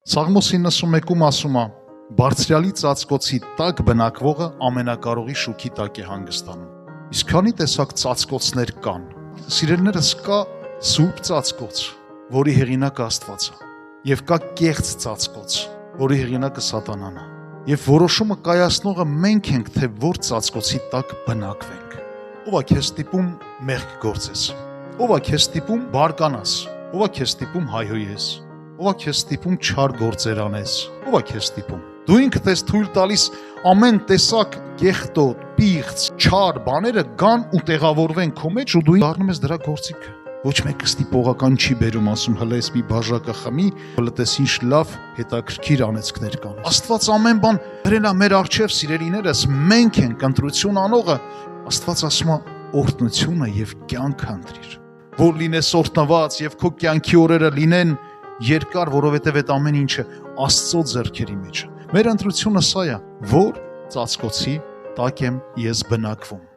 Սաղմոս 91-ում ասում է. բարձրյալի ծածկոցի տակ բնակվողը ամենակարողի շուքի տակ է հանգստանում։ Իսկ քանի տեսակ ծածկոցներ կան։ Սիրելիներս, կա սուրբ ծածկոց, որի հեղինակը Աստված է, եւ կա կեղծ ծածկոց, որի հեղինակը Սատանան է։ Եվ որոշումը կայացնողը մենք ենք, թե որ ծածկոցի տակ բնակվենք։ Ով է քեզ ստիպում մեղք գործես։ Ով է քեզ ստիպում բարկանաս։ Ով է քեզ ստիպում հայհոյես։ Ով է քեզ ստիպում չար գործեր անես։ Ով է քեզ ստիպում։ Դու ինքդ ես թույլ տալիս ամեն տեսակ կեղտոտ, պիղծ, չար բաները գան ու տեղավորվեն քո մեջ ու դու դառնում ես դրա գործիքը։ Ոչ մեկը ստիպողական չի բերում, ասում հələ ես մի բաժակը խմի, հələ տես ինչ լավ հետաքրքիր անեցքներ կան։ Աստված ամեն բան դրել է մեր առջև, սիրելիներս, մենք ենք ընտրություն անողը։ Աստված ասում է օրհնությունը եւ կյանք ընտրիր, որ լինես օրհնված եւ քո կյանքի օրերը լինեն երկար, որովհետեւ այդ ամեն ինչը Աստծո ձեռքերի մեջ է։ Մեր ընտրությունը սա է, որ ծածկոցի տակ եմ ես բնակվում։